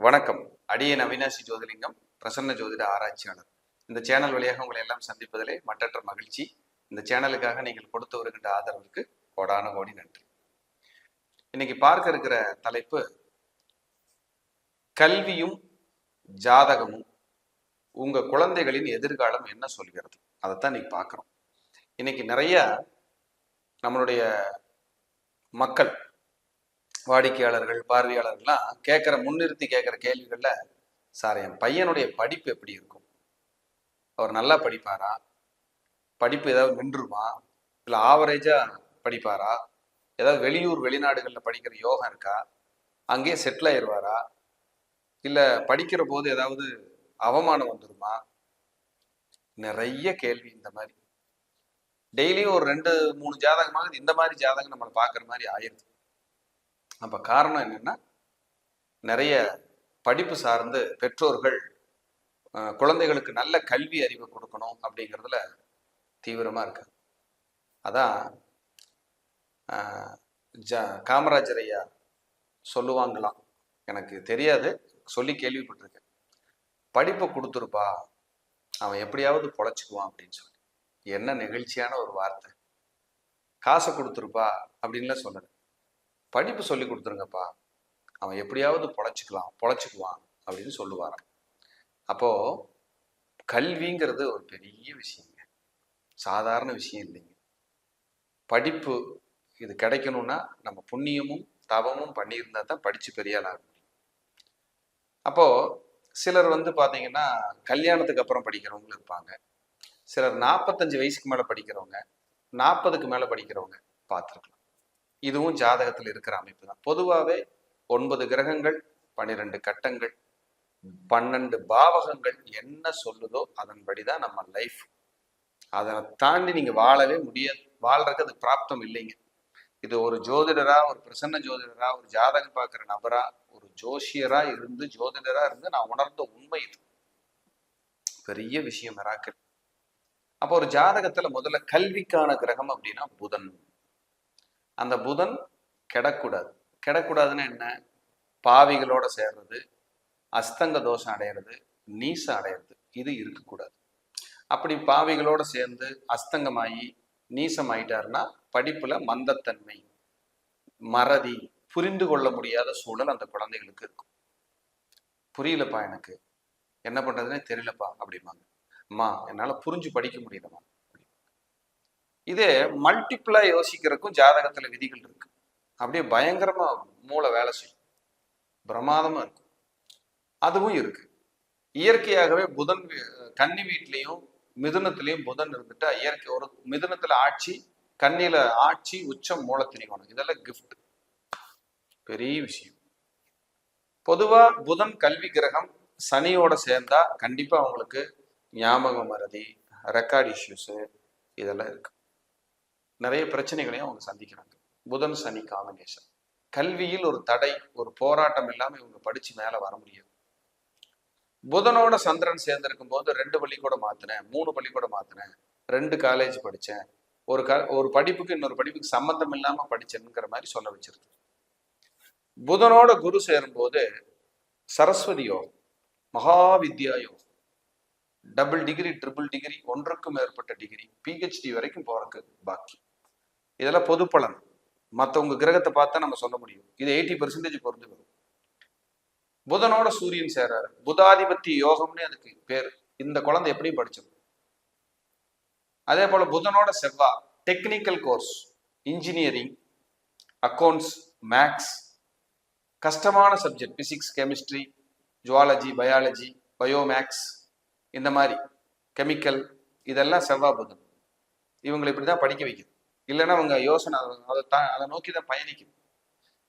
வணக்கம். அடியேன் அவினாசி ஜோதிலிங்கம், பிரசன்ன ஜோதிட ஆராய்ச்சியாளர். இந்த சேனல் வழியாக உங்களை எல்லாம் சந்திப்பதிலே மற்றற்ற மகிழ்ச்சி. இந்த சேனலுக்காக நீங்கள் கொடுத்து வருகின்ற ஆதரவுக்கு கோடான கோடி நன்றி. இன்னைக்கு பார்க்க இருக்கிற தலைப்பு கல்வியும் ஜாதகமும் உங்க குழந்தைகளின் எதிர்காலம் என்ன சொல்கிறது, அதைத்தான் இன்னைக்கு பார்க்கிறோம். இன்னைக்கு நிறைய நம்மளுடைய மக்கள், வாடிக்கையாளர்கள், பார்வையாளர்கள்லாம் முன்னிறுத்தி கேட்குற கேள்விகள்ல, சார் என் பையனுடைய படிப்பு எப்படி இருக்கும், அவர் நல்லா படிப்பாரா, படிப்பு ஏதாவது நின்றுமா, இல்லை ஆவரேஜா படிப்பாரா, ஏதாவது வெளியூர் வெளிநாடுகளில் படிக்கிற யோகம் இருக்கா, அங்கேயே செட்டில் ஆயிடுவாரா, இல்லை படிக்கிற போது ஏதாவது அவமானம் வந்துருமா, நிறைய கேள்வி. இந்த மாதிரி டெய்லியும் ஒரு 2-3 ஜாதகமாக இந்த மாதிரி ஜாதகம் நம்மளை பார்க்குற மாதிரி ஆயிடுது. அப்ப காரணம் என்னன்னா, நிறைய படிப்பு சார்ந்து பெற்றோர்கள் குழந்தைகளுக்கு நல்ல கல்வி அறிவை கொடுக்கணும் அப்படிங்கிறதுல தீவிரமா இருக்கு. அதான் காமராஜர் ஐயா சொல்லுவாங்களாம், எனக்கு தெரியாது, சொல்லி கேள்விப்பட்டிருக்கேன். படிப்பை கொடுத்துருப்பா, அவன் எப்படியாவது பொழைச்சிக்குவான் அப்படின்னு சொல்லி. என்ன நெகிழ்ச்சியான ஒரு வார்த்தை. காசை கொடுத்துருப்பா அப்படின்லாம் சொல்லலை, படிப்பு சொல்லி கொடுத்துருங்கப்பா, அவன் எப்படியாவது பொழைச்சிக்குவான் அப்படின்னு சொல்லுவாராம். அப்போ கல்விங்கிறது ஒரு பெரிய விஷயங்க, சாதாரண விஷயம் இல்லைங்க. படிப்பு இது கிடைக்கணும்னா நம்ம புண்ணியமும் தவமும் பண்ணியிருந்தா தான் படிச்சு பெரிய ஆள் ஆக முடியும். அப்போ சிலர் பாத்தீங்கன்னா கல்யாணத்துக்கு அப்புறம் படிக்கிறவங்களும் இருப்பாங்க, சிலர் 45 வயசுக்கு மேல படிக்கிறவங்க, 40க்கு மேல படிக்கிறவங்க பார்த்துருக்கலாம். இதுவும் ஜாதகத்தில் இருக்கிற அமைப்பு தான். பொதுவாகவே 9 கிரகங்கள், 12 கட்டங்கள், 12 பாவகங்கள் என்ன சொல்லுதோ அதன்படிதான் நம்ம லைஃப். அதை தாண்டி நீங்க வாழவே முடியாது, வாழ்றதுக்கு அது பிராப்தம் இல்லைங்க. இது ஒரு ஜோதிடரா, ஒரு பிரசன்ன ஜோதிடரா, ஒரு ஜாதகம் பார்க்குற நபரா, ஒரு ஜோசியரா இருந்து, ஜோதிடரா இருந்து நான் உணர்ந்த உண்மை இது. பெரிய விஷயம் மிராக்கிள். அப்போ ஒரு ஜாதகத்துல முதல்ல கல்விக்கான கிரகம் அப்படின்னா புதன். அந்த புதன் கெடக்கூடாது. கெடக்கூடாதுன்னா என்ன? பாவிகளோட சேர்றது, அஸ்தங்க தோஷம் அடையிறது, நீசம் அடையிறது, இது இருக்கக்கூடாது. அப்படி பாவிகளோட சேர்ந்து அஸ்தங்கமாயி நீசம் ஆயிட்டாருன்னா படிப்புல மந்தத்தன்மை, மறதி, புரிந்து கொள்ள முடியாத சூழல் அந்த குழந்தைகளுக்கு இருக்கும். புரியலப்பா, எனக்கு என்ன பண்றதுன்னே தெரியலப்பா அப்படிம்பாங்க. அம்மா என்னால புரிஞ்சு படிக்க முடியலம்மா. இதே மல்டிபிளா யோசிக்கிறதுக்கும் ஜாதகத்துல விதிகள் இருக்கு. அப்படியே பயங்கரமா மூளை வேலை செய்யும், பிரமாதமா இருக்கும். அதுவும் இருக்கு. இயற்கையாகவே புதன் கன்னி வீட்லயும் மிதுனத்திலையும் புதன் இருந்துட்டா, இயற்கை ஒரு மிதுனத்துல ஆட்சி, கன்னியில ஆட்சி, உச்சம், மூல திரிகோணம், இதெல்லாம் கிஃப்ட், பெரிய விஷயம். பொதுவா புதன் கல்வி கிரகம் சனியோட சேர்ந்தா கண்டிப்பா அவங்களுக்கு ஞாபக மறதி, ரெக்கார்ட் இஷ்யூஸ், இதெல்லாம் இருக்கு. நிறைய பிரச்சனைகளையும் அவங்க சந்திக்கிறாங்க. புதன் சனி காம்பினேஷன். கல்வியில் ஒரு தடை, ஒரு போராட்டம் இல்லாம இவங்க படிச்சு மேல வர முடியாது. புதனோட சந்திரன் சேர்ந்திருக்கும் போது 2 பள்ளிக்கூடம் மாத்தினேன், 3 பள்ளிக்கூடம் மாத்தினேன், 2 காலேஜ் படித்தேன், ஒரு படிப்புக்கு இன்னொரு படிப்புக்கு சம்பந்தம் இல்லாம படிச்சேன்னுங்கிற மாதிரி சொல்ல வச்சிருக்கு. புதனோட குரு சேரும்போது சரஸ்வதி யோகம், மகாவித்யா யோகம், டபுள் டிகிரி, ட்ரிபிள் டிகிரி, ஒன்றுக்கும் மேற்பட்ட டிகிரி, பிஹெச்டி வரைக்கும் போறதுக்கு பாக்கி. இதெல்லாம் பொது பலன். மற்றவங்க கிரகத்தை பார்த்தா நம்ம சொல்ல முடியும். இது 80% பொருந்து வரும். புதனோட சூரியன் சேராரு, புதாதிபத்தி யோகம்னு அதுக்கு பேர். இந்த குழந்தை எப்படி படிச்சிடும். அதே போல புதனோட செவ்வா, technical course, engineering, accounts, maths, கஷ்டமான subject, physics, chemistry, zoology, biology, biomaths, இந்த மாதிரி கெமிக்கல், இதெல்லாம் செவ்வா புதன். இவங்களை இப்படிதான் படிக்க வைக்குது. இல்லைன்னா அவங்க யோசனை அதை நோக்கி தான் பயணிக்குது.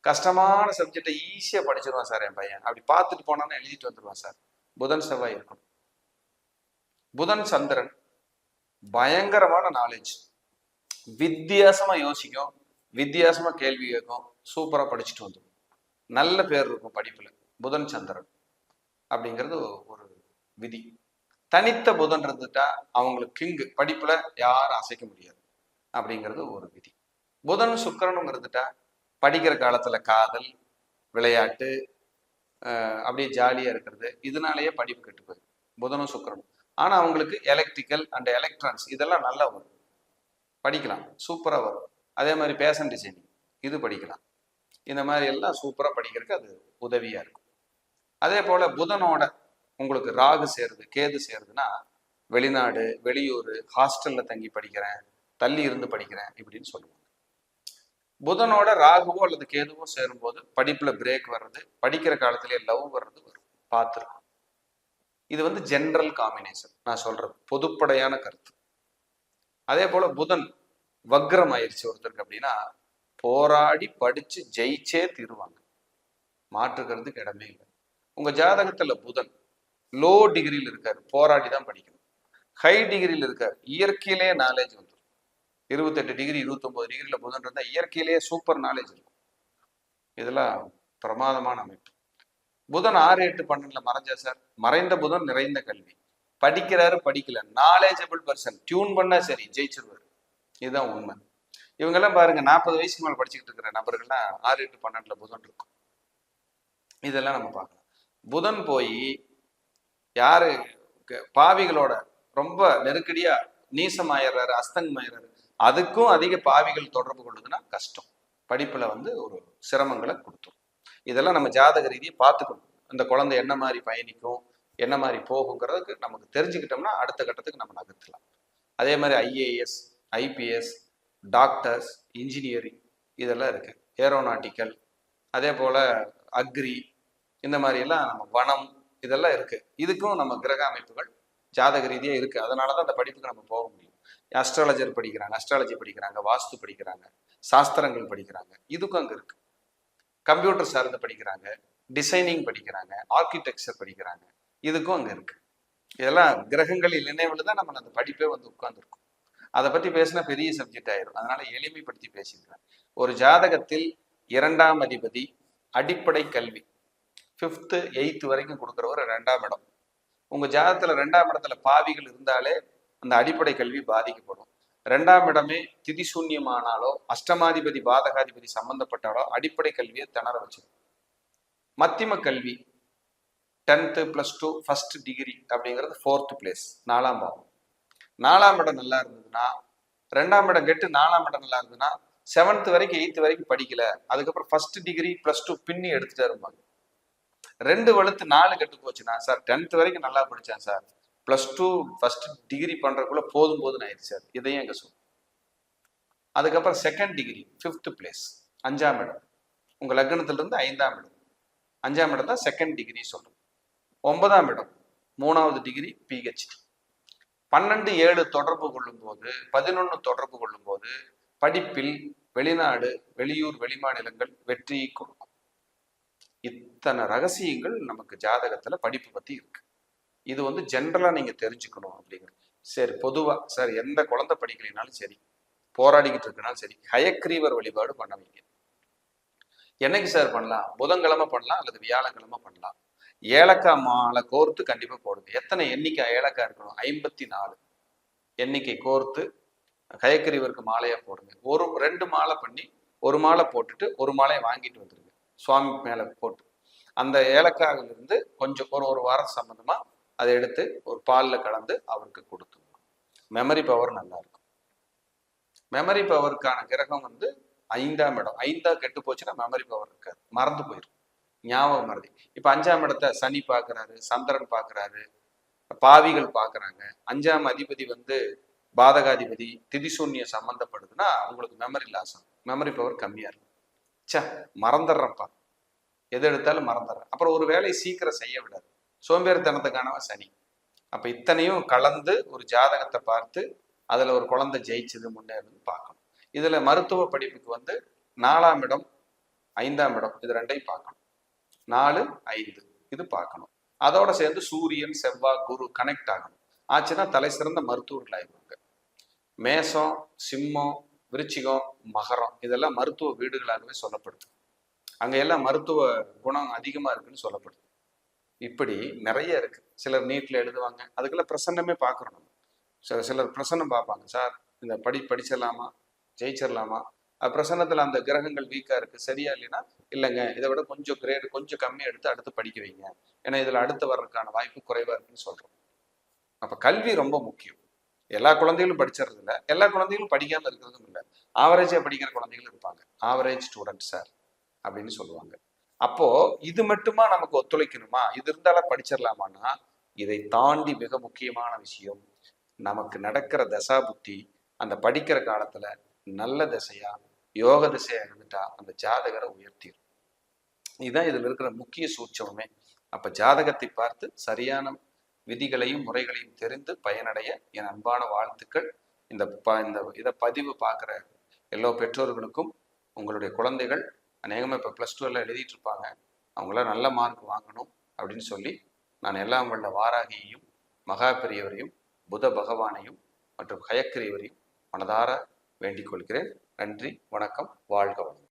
கஷ்டமான சப்ஜெக்டை ஈஸியா படிச்சிருவான் சார் என் பையன், அப்படி பார்த்துட்டு போனான்னு எழுதிட்டு வந்துடுவான் சார். புதன் செவ்வாய் இருக்கணும். புதன் சந்திரன் பயங்கரமான நாலேஜ், வித்தியாசமா யோசிக்கும், வித்தியாசமா கேள்வி கேட்கும், சூப்பரா படிச்சுட்டு வந்துடும், நல்ல பேர் இருக்கும் படிப்புல. புதன் சந்திரன் அப்படிங்கிறது ஒரு விதி. தனித்த புதன் இருந்துட்டா அவங்களுக்கு கிங்கு, படிப்புல யாரும் அசைக்க முடியாது அப்படிங்கிறது ஒரு விதி. புதன் சுக்கிரனும் இருந்துட்டா படிக்கிற காலத்துல காதல், விளையாட்டு, அப்படியே ஜாலியாக இருக்கிறது, இதனாலேயே படிப்பு கெட்டு போயிடும். புதனும் சுக்கிரனும். ஆனால் அவங்களுக்கு எலக்ட்ரிக்கல் அண்ட் எலக்ட்ரானிக்ஸ் இதெல்லாம் நல்லா வரும், படிக்கலாம், சூப்பராக வரும். அதே மாதிரி பேஷன் டிசைனிங் இது படிக்கலாம். இந்த மாதிரி எல்லாம் சூப்பராக படிக்கிறதுக்கு அது உதவியாக இருக்கும். அதே போல் புதனோட உங்களுக்கு ராகு சேருது, கேது சேருதுன்னா வெளிநாடு, வெளியூர், ஹாஸ்டலில் தங்கி படிக்கிறேன், தள்ளி இருந்து படிக்கிறேன் இப்படின்னு சொல்லுவாங்க. புதனோட ராகுவோ அல்லது கேதுவோ சேரும்போது படிப்பில் பிரேக் வர்றது, படிக்கிற காலத்திலேயே லவ் வர்றது வரும், பார்த்துருக்கோம். இது வந்து ஜென்ரல் காம்பினேஷன், நான் சொல்றது பொதுப்படையான கருத்து. அதே போல புதன் வக்ரம் ஆயிடுச்சு ஒருத்தருக்கு அப்படின்னா போராடி படிச்சு ஜெயிச்சே தீருவாங்க, மாற்றுக்கிறதுக்கு இடமே இல்லை. உங்க ஜாதகத்துல புதன் லோ டிகிரியில் இருக்காரு, போராடி தான் படிக்கணும். ஹை டிகிரியில் இருக்காரு, இயற்கையிலேயே நாலேஜ் வந்துடும். 28 டிகிரி 29 டிகிரியில் புதன் இருந்தா இயற்கையிலேயே சூப்பர் நாலேஜ் இருக்கும். இதெல்லாம் பிரமாதமான அமைப்பு. புதன் 6, 8, 12 மறைஞ்சா சார், மறைந்த புதன் நிறைந்த கல்வி, படிக்கிறாரு படிக்கல, நாலேஜபிள் பர்சன், டியூன் பண்ணா சரி ஜெயிச்சிருவாரு. இதுதான் உண்மை. இவங்கெல்லாம் பாருங்க 40 வயசுக்கு மேல படிச்சுக்கிட்டு இருக்கிற நபர்கள்லாம் 6, 8, 12 புதன் இருக்கும். இதெல்லாம் நம்ம பார்க்கலாம். புதன் போய் யாரு பாவிகளோட ரொம்ப நெருக்கடியா நீசமாயிடுறாரு, அஸ்தங்கமாயிடுறாரு, அதுக்கும் அதிக பாவிகள் தொடர்பு கொள்ளுதுன்னா கஷ்டம், படிப்புல வந்து ஒரு சிரமங்களை கொடுத்துரும். இதெல்லாம் நம்ம ஜாதக ரீதியை பார்த்துக்கணும். அந்த குழந்தை என்ன மாதிரி பயணிக்கும், என்ன மாதிரி போகுங்கிறதுக்கு நமக்கு தெரிஞ்சுக்கிட்டோம்னா அடுத்த கட்டத்துக்கு நம்ம நகர்த்தலாம். அதே மாதிரி ஐஏஎஸ், ஐபிஎஸ், டாக்டர்ஸ், இன்ஜினியரிங் இதெல்லாம் இருக்கு, ஏரோநாட்டிக்கல், அதே போல அக்ரி, இந்த மாதிரி எல்லாம் நம்ம வனம் இதெல்லாம் இருக்கு. இதுக்கும் நம்ம கிரக அமைப்புகள் ஜாதக ரீதியா இருக்கு. அதனாலதான் அந்த படிப்புக்கு நம்ம போக முடியும். அஸ்ட்ராலஜர் படிக்கிறாங்க, அஸ்ட்ராலஜி படிக்கிறாங்க, வாஸ்து படிக்கிறாங்க, சாஸ்திரங்கள் படிக்கிறாங்க, இதுக்கும் அங்க இருக்கு. கம்ப்யூட்டர் சார்ந்து படிக்கிறாங்க, டிசைனிங் படிக்கிறாங்க, ஆர்கிடெக்சர் படிக்கிறாங்க, இதுக்கும் அங்க இருக்கு. இதெல்லாம் கிரகங்களில் நினைவுல தான் நம்ம அந்த படிப்பே வந்து உட்கார்ந்துருக்கும். அதை பத்தி பேசினா பெரிய சப்ஜெக்ட் ஆயிரும், அதனால எளிமைப்படுத்தி பேசிக்கிறேன். ஒரு ஜாதகத்தில் 2ஆம் அதிபதி அடிப்படை கல்வி 5th 8th வரைக்கும் கொடுக்குறவர் 2ஆம் இடம். உங்க ஜாதகத்துல 2ஆம் இடத்துல பாவிகள் இருந்தாலே அந்த அடிப்படை கல்வி பாதிக்கப்படும். 2ஆம் இடமே திதி சூன்யமானாலோ அஷ்டமாதிபதி பாதகாதிபதி சம்பந்தப்பட்டாலோ அடிப்படை கல்வியை திணற வச்சிடும். மத்தியம கல்வி 10th +2 ஃபர்ஸ்ட் டிகிரி அப்படிங்கிறது 4th பிளேஸ், 4ஆம் பாவம். 4ஆம் இடம் நல்லா இருந்ததுன்னா, 2ஆம் இடம் கெட்டு 4ஆம் இடம் நல்லா இருந்ததுன்னா 7th வரைக்கும் 8th வரைக்கும் படிக்கல, அதுக்கப்புறம் ஃபர்ஸ்ட் டிகிரி +2 பின்னி எடுத்துட்டே இருப்பாங்க. 2 வலுத்து 4 கெட்டு போச்சுன்னா, சார் 10th வரைக்கும் நல்லா படிச்சேன் சார், +2 ஃபர்ஸ்ட் டிகிரி பண்றதுக்குள்ள போதும் போதுன்னு ஆயிடுச்சு சார், இதையும் எங்க சொல்லும். அதுக்கப்புறம் செகண்ட் டிகிரி 5th பிளேஸ், 5ஆம் இடம். உங்க லக்னத்துல இருந்து 5ஆம் இடம், 5ஆம் இடம் தான் செகண்ட் டிகிரி சொல்றோம். 9ஆம் இடம் 3வது டிகிரி PhD. 12, 7 தொடர்பு கொள்ளும் போது, 11 தொடர்பு கொள்ளும் போது படிப்பில் வெளிநாடு, வெளியூர், வெளிமாநிலங்கள் வெற்றியை கொடுக்கும். இத்தனை ரகசியங்கள் நமக்கு ஜாதகத்துல படிப்பு பத்தி இருக்கு. இது வந்து ஜென்ரலா நீங்க தெரிஞ்சுக்கணும் அப்படிங்கிறது. சரி, பொதுவா சார் எந்த குழந்தை படிக்கலைனாலும் சரி, போராடிக்கிட்டு இருக்கனாலும் சரி, ஹயக்ரீவர் வழிபாடு பண்ண வைங்க. என்னைக்கு சார் பண்ணலாம்? புதன்கிழமை பண்ணலாம் அல்லது வியாழக்கிழமை பண்ணலாம். ஏலக்காய் மாலை கோர்த்து கண்டிப்பா போடுங்க. எத்தனை எண்ணிக்கை ஏலக்காய் இருக்கணும்? 54 எண்ணிக்கை கோர்த்து ஹயக்ரீவருக்கு மாலையா போடுங்க. 2 மாலை பண்ணி 1 மாலை போட்டுட்டு 1 மாலையை வாங்கிட்டு வந்துருங்க, சுவாமி மேல போட்டு. அந்த ஏலக்காயில இருந்து கொஞ்சம் ஒரு வாரம் சம்பந்தமா அதை எடுத்து ஒரு பால்ல கலந்து அவருக்கு கொடுத்துருவோம். மெமரி பவர் நல்லா இருக்கும். மெமரி பவருக்கான கிரகம் வந்து 5ஆம் இடம். 5ஆ கெட்டு போச்சுன்னா மெமரி பவர் இருக்காது, மறந்து போயிடும், ஞாபகம் மறதி. இப்ப 5ஆம் இடத்தை சனி பாக்குறாரு, சந்திரன் பாக்குறாரு, பாவிகள் பாக்குறாங்க. 5ஆம் அதிபதி வந்து பாதகாதிபதி திதிசூன்ய சம்பந்தப்படுதுன்னா உங்களுக்கு மெமரி லாஸ் ஆகும், மெமரி பவர் கம்மியா இருக்கும். சே மறந்துடுறப்பா, எது எடுத்தாலும் மறந்துடுறேன், அப்புறம் ஒரு வேலையை சீக்கிரம் செய்ய விடாது, சோம்பேறித்தனத்துக்கானவன் சனி. அப்ப இத்தனையும் கலந்து ஒரு ஜாதகத்தை பார்த்து அதுல ஒரு குழந்தை ஜெயிச்சது முன்னேறது பார்க்கணும். இதுல மருத்துவ படிப்புக்கு வந்து 4ஆம் இடம் 5ஆம் இடம் இது 2ஐயும் பார்க்கணும். 4, 5 இது பார்க்கணும். அதோட சேர்ந்து சூரியன், செவ்வாய், குரு கனெக்ட் ஆகணும். ஆச்சுன்னா தலை சிறந்த மருத்துவர்கள் ஆயிடுவாங்க. மேசம், சிம்மம், விருச்சிகம், மகரம் இதெல்லாம் மருத்துவ வீடுகளாகவே சொல்லப்படுது. அங்க எல்லாம் மருத்துவ குணம் அதிகமா இருக்குன்னு சொல்லப்படுது. இப்படி நிறைய இருக்கு. சிலர் நீட்ல எழுதுவாங்க, அதுக்கெல்லாம் பிரசன்னமே பார்க்கணும். சிலர் பிரசன்னம் பார்ப்பாங்க, சார் இந்த படிச்சிடலாமா, ஜெயிச்சிடலாமா, பிரசன்னத்துல அந்த கிரகங்கள் வீக்கா இருக்கு, சரியா இல்லைன்னா இல்லைங்க, இதை விட கொஞ்சம் கிரேடு கொஞ்சம் கம்மி எடுத்து அடுத்து படிக்க வைங்க, ஏன்னா இதுல அடுத்து வர்றதுக்கான வாய்ப்பு குறைவா இருக்குன்னு சொல்றோம். அப்ப கல்வி ரொம்ப முக்கியம். எல்லா குழந்தைகளும் படிச்சிடறது இல்லை, எல்லா குழந்தைகளும் படிக்காம இருக்கிறதும் இல்லை. ஆவரேஜா படிக்கிற குழந்தைகளும் இருப்பாங்க. ஆவரேஜ் ஸ்டூடெண்ட் சார் அப்படின்னு சொல்லுவாங்க. அப்போ இது மட்டுமா நமக்கு ஒத்துழைக்கணுமா, இது இருந்தால படிச்சிடலாமான்னா இதை தாண்டி மிக முக்கியமான விஷயம், நமக்கு நடக்கிற தசா புத்தி அந்த படிக்கிற காலத்துல நல்ல திசையா யோக திசையா இருந்துட்டா அந்த ஜாதகரை உயர்த்திடும். இதுதான் இதுல இருக்கிற முக்கிய சூட்சமே. அப்ப ஜாதகத்தை பார்த்து சரியான விதிகளையும் முறைகளையும் தெரிந்து பயனடைய என் அன்பான வாழ்த்துக்கள். இந்த இதை பதிவு பார்க்குற எல்லா பெற்றோர்களுக்கும் உங்களுடைய குழந்தைகள் அநேகமாக இப்போ +2 எல்லாம் எழுதிட்டு இருப்பாங்க, அவங்களாம் நல்ல மார்க் வாங்கணும் அப்படின்னு சொல்லி நான் எல்லாம் வல்ல வாராகியையும் மகா பெரியவரையும் புத பகவானையும் மற்றும் ஹயக்கிரியவரையும் மனதார வேண்டிக் கொள்கிறேன். நன்றி, வணக்கம், வாழ்க வளமுடன்.